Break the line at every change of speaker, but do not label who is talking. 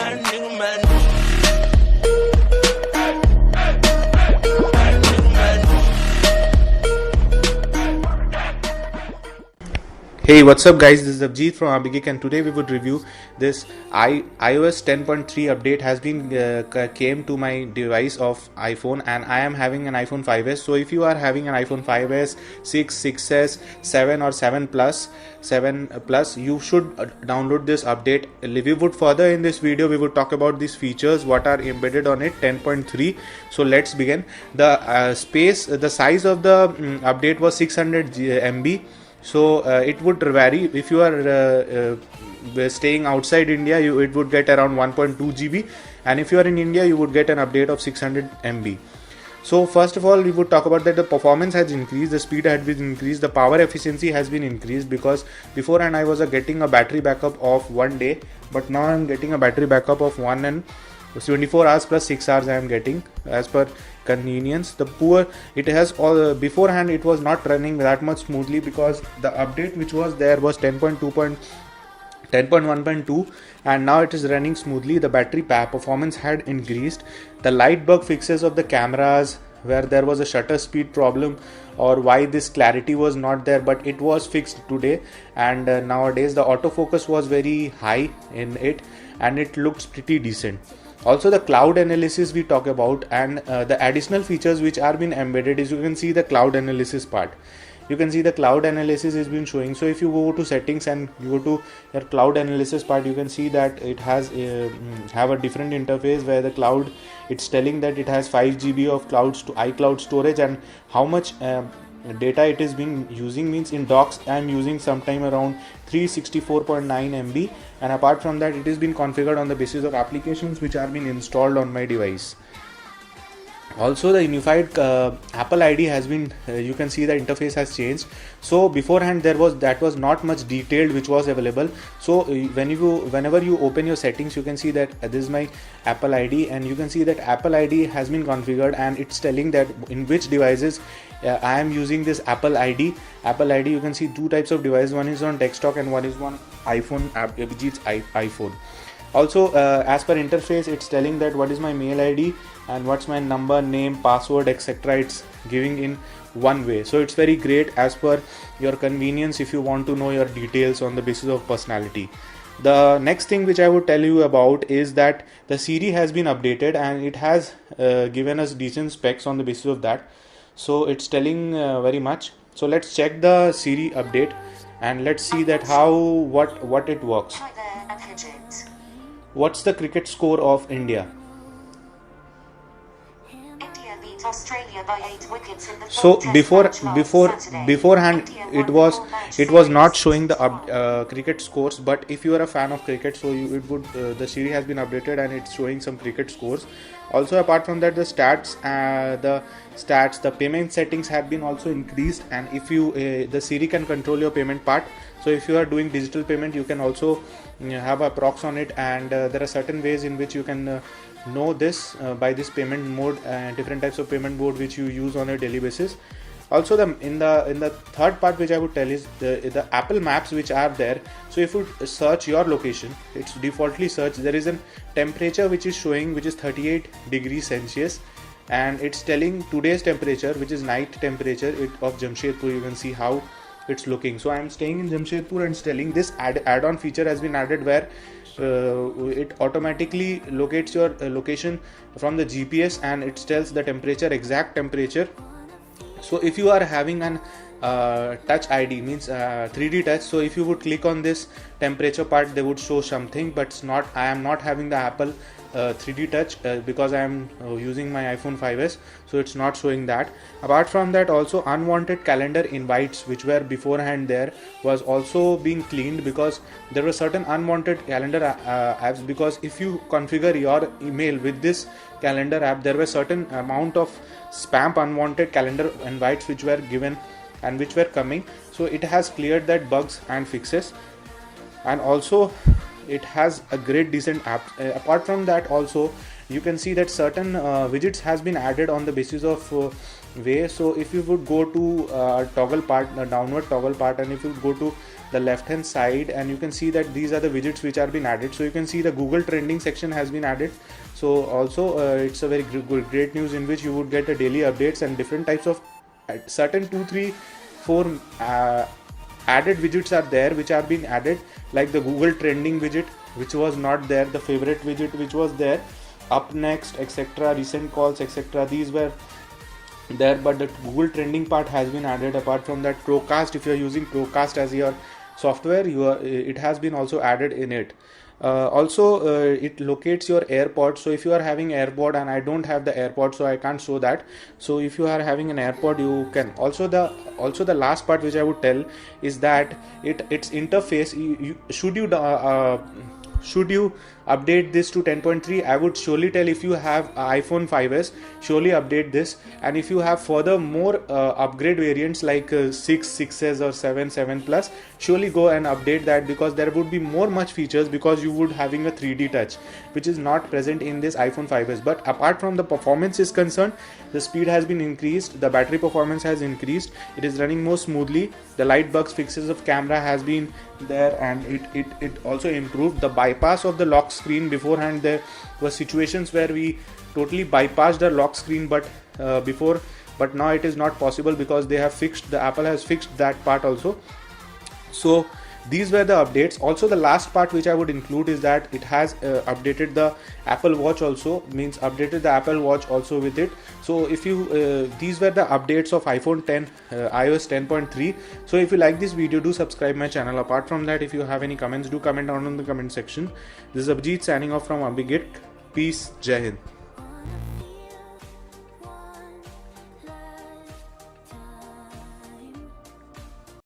Hey, what's up guys, this is Abjeet from Abhigik and today we would review this iOS 10.3 update has been came to my device of iPhone, and I am having an iPhone 5s. So if you are having an iPhone 5s, 6, 6s, 7 or 7 plus, you should download this update. We would further in this video we would talk about these features what are embedded on it 10.3. So let's begin. The size of the update was 600 MB. So it would vary. If you are staying outside India, it would get around 1.2 GB, and if you are in India, you would get an update of 600 MB. So first of all, we would talk about that the performance has increased, the speed has been increased, the power efficiency has been increased, because beforehand I was getting a battery backup of 1 day, but now I am getting a battery backup of 1 and 24 hours plus 6 hours I am getting as per convenience. It has all beforehand it was not running that much smoothly because the update which was there was 10.1.2, and now it is running smoothly. The battery performance had increased. The light bug fixes of the cameras, where there was a shutter speed problem or why this clarity was not there, but it was fixed today, and nowadays the autofocus was very high in it and it looks pretty decent. Also the cloud analysis we talk about, and the additional features which are been embedded is you can see the cloud analysis part. You can see the cloud analysis is been showing. So if you go to settings and you go to your cloud analysis part, you can see that it has have a different interface where the cloud, it's telling that it has 5 GB of iCloud storage, and how much data it is being using means in docs I am using sometime around 364.9 MB, and apart from that it is been configured on the basis of applications which are being installed on my device. Also the unified Apple ID has been you can see the interface has changed. So beforehand that was not much detailed which was available. So whenever you open your settings, you can see that this is my Apple ID, and you can see that Apple ID has been configured, and it's telling that in which devices I am using this Apple ID. You can see two types of devices, one is on desktop and one is on iPhone, Abhijit's iPhone. Also as per interface, it's telling that what is my mail ID and what's my number, name, password, etc. It's giving in one way. So it's very great as per your convenience if you want to know your details on the basis of personality. The next thing which I would tell you about is that the Siri has been updated, and it has given us decent specs on the basis of that. So it's telling very much. So let's check the Siri update and let's see that what it works.
Hi there, I'm Hijit.
What's the cricket score of India?
India beat Australia by 8 wickets in the
So
fourth test match last Saturday.
beforehand
India
it
won
was
the match
it was not
6
showing the
to 1.
cricket scores, but if you are a fan of cricket, so the Siri has been updated and it's showing some cricket scores. Also apart from that, the payment settings have been also increased, and if you the Siri can control your payment part. So if you are doing digital payment, you can also have a prox on it, and there are certain ways in which you can know this by this payment mode, different types of payment mode which you use on a daily basis. Also in the third part which I would tell is the Apple Maps which are there. So if you search your location, it's defaultly search, there is a temperature which is showing, which is 38 degrees Celsius, and it's telling today's temperature, which is night temperature of Jamshedpur. You can see how it's looking. So I am staying in Jamshedpur, and it's telling this add-on feature has been added where it automatically locates your location from the GPS, and it tells the exact temperature. So if you are having an touch ID, means 3D touch, so if you would click on this temperature part, they would show something, but I am not having the Apple 3D touch because I am using my iPhone 5s, so it's not showing that. Apart from that, also unwanted calendar invites which were beforehand there was also being cleaned, because there were certain unwanted calendar apps, because if you configure your email with this calendar app, there were certain amount of spam unwanted calendar invites which were given and which were coming. So it has cleared that bugs and fixes, and also it has a great decent app. Apart from that, also you can see that certain widgets has been added on the basis of way. So if you would go to toggle part, the downward toggle part, and if you go to the left hand side, and you can see that these are the widgets which are been added. So you can see the Google trending section has been added. So also it's a very great news in which you would get a daily updates and different types of certain 2, 3, 4 added widgets are there which are being added, like the Google trending widget which was not there, the favorite widget which was there, up next, etc., recent calls, etc., these were there, but the Google trending part has been added. Apart from that, Crowcast, if you are using Crowcast as your software, it has been also added in it. It locates your AirPods. So if you are having AirPod, and I don't have the AirPod, so I can't show that. So if you are having an AirPod, you can. Also the last part which I would tell is that its interface. Should you update this to 10.3? I would surely tell, if you have iPhone 5s, surely update this, and if you have further more upgrade variants like 6s or 7 plus, surely go and update that, because there would be much features, because you would having a 3D touch which is not present in this iPhone 5s. But apart from the performance is concerned, the speed has been increased, the battery performance has increased, it is running more smoothly, the light bugs fixes of camera has been there, and it also improved the bypass of the lock screen. Beforehand there were situations where we totally bypassed the lock screen, but now it is not possible, because Apple has fixed that part also. So these were the updates. Also the last part which I would include is that it has updated the Apple Watch also, means updated the Apple Watch also with it. So if you these were the updates of iPhone 10 iOS 10.3. so if you like this video, do subscribe my channel. Apart from that, if you have any comments, do comment down in the comment section. This is Abhijit signing off from Ambigit. Peace. Jai Hind.